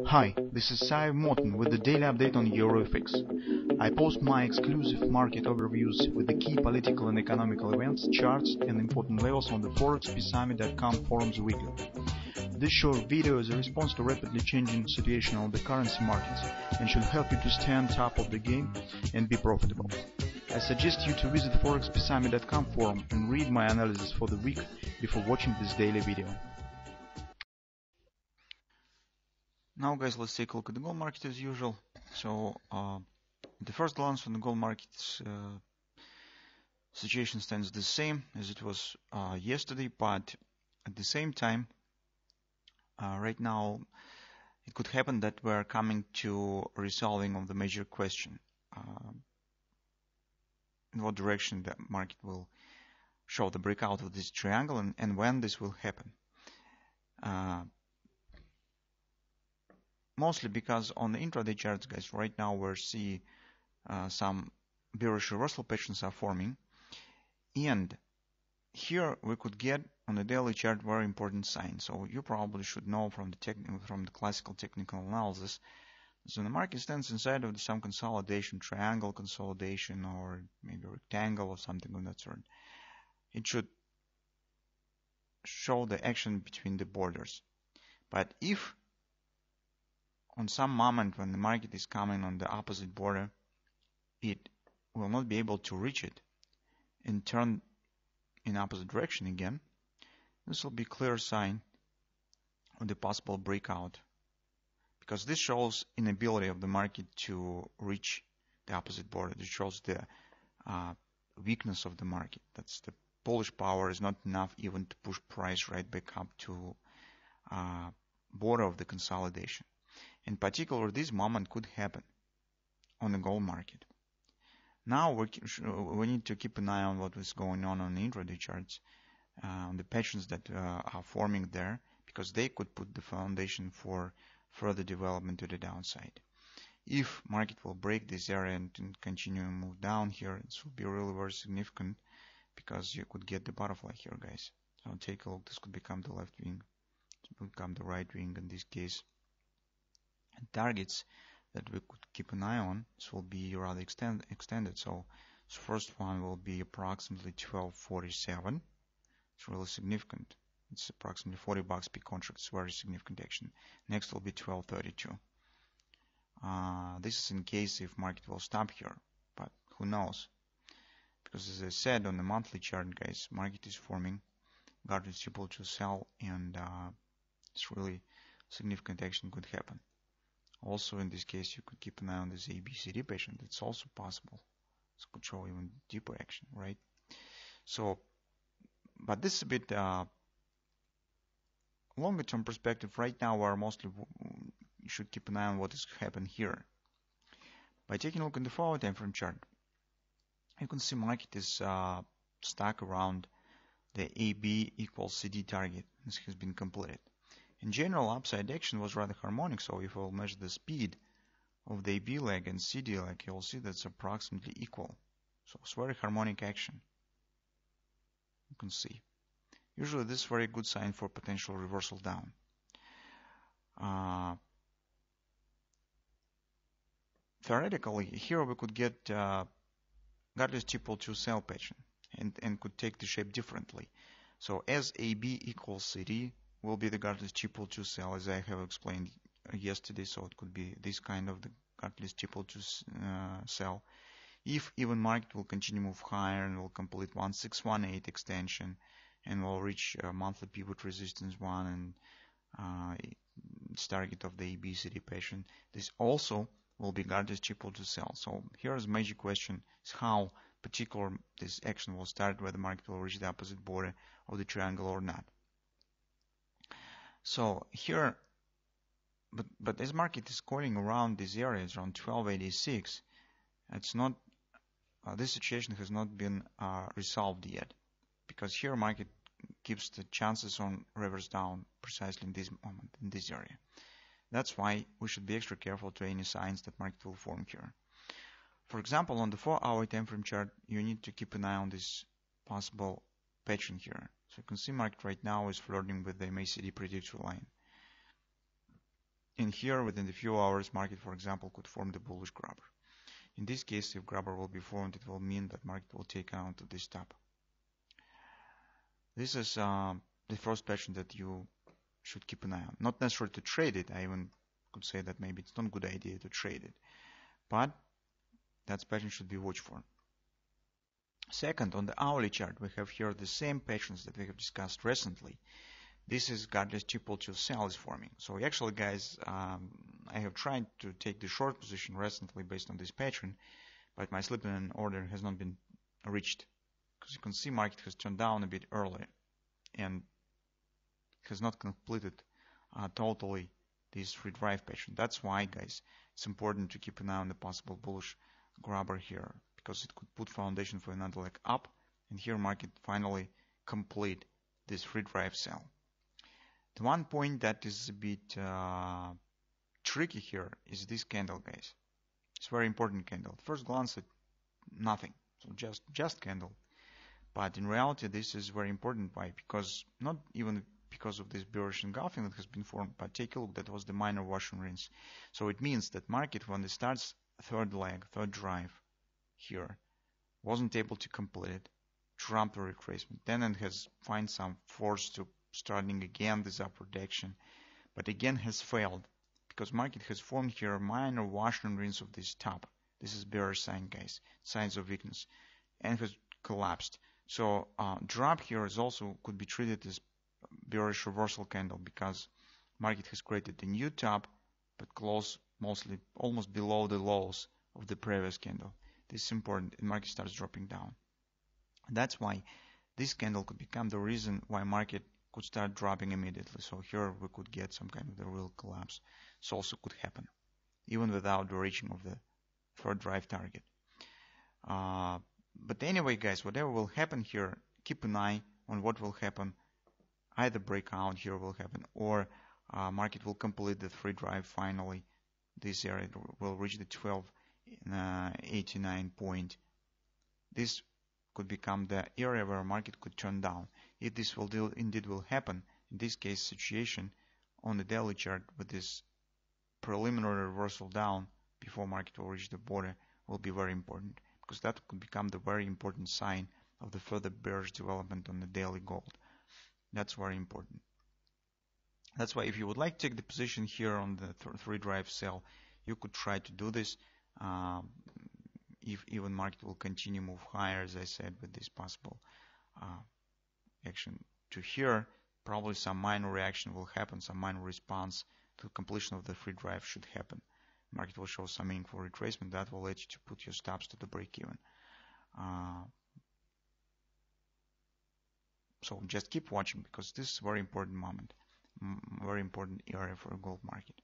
Hi, this is Sive Morten with the daily update on EuroFX. I post my exclusive market overviews with the key political and economical events, charts and important levels on the ForexPeaceArmy.com forums weekly. This short video is a response to rapidly changing situation on the currency markets and should help you to stay on top of the game and be profitable. I suggest you to visit ForexPeaceArmy.com forum and read my analysis for the week before watching this daily video. Now guys, let's take a look at the gold market as usual. So the first glance on the gold market's situation stands the same as it was yesterday, but at the same time right now it could happen that we're coming to resolving of the major question, in what direction the market will show the breakout of this triangle and when this will happen. Mostly because on the intraday charts, guys, right now we see some bearish reversal patterns are forming, and here we could get on the daily chart very important sign. So you probably should know from the classical technical analysis. So the market stands inside of some consolidation, triangle consolidation, or maybe rectangle or something of that sort. It should show the action between the borders. But if on some moment when the market is coming on the opposite border, it will not be able to reach it and turn in opposite direction again, this will be a clear sign of the possible breakout, because this shows inability of the market to reach the opposite border. This shows the weakness of the market. That's the bullish power is not enough even to push price right back up to border of the consolidation. In particular, this moment could happen on the gold market. Now we need to keep an eye on what is going on the intraday charts, on the patterns that are forming there, because they could put the foundation for further development to the downside. If market will break this area and continue to move down here, this will be really very significant, because you could get the butterfly here, guys. So take a look. This could become the left wing, this could become the right wing in this case. And targets that we could keep an eye on, this will be rather extended. So this first one will be approximately 1247. It's really significant. It's approximately $40 per contract. It's very significant action. Next will be 1232. This is in case if market will stop here, but who knows? Because as I said on the monthly chart, guys, market is forming guarded triple to sell, and it's really significant action could happen. Also, in this case, you could keep an eye on this ABCD pattern. It's also possible. This could show even deeper action, right? So, but this is a bit longer term perspective. Right now, we're mostly should keep an eye on what is happening here. By taking a look at the forward time frame chart, you can see market is stuck around the AB equals CD target. This has been completed. In general, upside action was rather harmonic, so if we'll measure the speed of the AB leg and CD leg, you'll see that's approximately equal. So it's very harmonic action. You can see. Usually this is a very good sign for potential reversal down. Theoretically, here we could get guarded triple to sell pattern and could take the shape differently. So as AB equals CD, will be the guarded triple to sell, as I have explained yesterday. So it could be this kind of the guarded triple to sell. If even market will continue to move higher and will complete 1618 extension and will reach monthly pivot resistance 1 and its target of the ABCD pattern, this also will be guarded triple to sell. So here's a major question: is how particular this action will start, whether the market will reach the opposite border of the triangle or not. So here, but as market is going around these areas around 1286, it's not this situation has not been resolved yet, because here market keeps the chances on reverse down precisely in this moment in this area. That's why we should be extra careful to any signs that market will form here. For example, on the 4-hour time frame chart, you need to keep an eye on this possible pattern here. So you can see market right now is flirting with the MACD predictor line. in here within a few hours, market, for example, could form the bullish grabber. In this case, if grabber will be formed, it will mean that market will take out to this top. This is the first pattern that you should keep an eye on. Not necessarily to trade it. I even could say that maybe it's not a good idea to trade it, but that pattern should be watched for. Second, on the hourly chart, we have here the same patterns that we have discussed recently. This is godless triple to sell is forming. So actually, guys, I have tried to take the short position recently based on this pattern, but my slip-in order has not been reached. Because you can see market has turned down a bit earlier and has not completed totally this redrive pattern. That's why, guys, it's important to keep an eye on the possible bullish grabber here, because it could put foundation for another leg up, and here market finally complete this redrive sell. The one point that is a bit tricky here is this candle, guys. It's a very important candle. At first glance, nothing, so just candle. But in reality, this is very important. Why? Because not even because of this bearish engulfing that has been formed, but take a look, that was the minor wash and rinse. So it means that market, when it starts third leg, third drive here, wasn't able to complete it, trumped the retracement. Then it has find some force to starting again this upward action, but again has failed because market has formed here a minor wash and rinse of this top. This is bearish sign, guys, signs of weakness, and has collapsed. So drop here is also could be treated as bearish reversal candle because market has created a new top but close mostly almost below the lows of the previous candle. This is important, and market starts dropping down. And that's why this candle could become the reason why market could start dropping immediately. So here we could get some kind of the real collapse. This also could happen even without the reaching of the third drive target. But anyway, guys, whatever will happen here, keep an eye on what will happen. Either breakout here will happen, or market will complete the three drive finally. This area will reach the 1289 point. This could become the area where market could turn down. If this will indeed will happen, in this case situation on the daily chart with this preliminary reversal down before market will reach the border will be very important, because that could become the very important sign of the further bearish development on the daily gold. That's very important. That's why if you would like to take the position here on the three drive sell, you could try to do this. If even market will continue move higher, as I said, with this possible action to here, probably some minor reaction will happen, some minor response to completion of the free drive should happen. Market will show some meaningful retracement that will let you to put your stops to the break even. So just keep watching, because this is a very important moment, very important area for a gold market.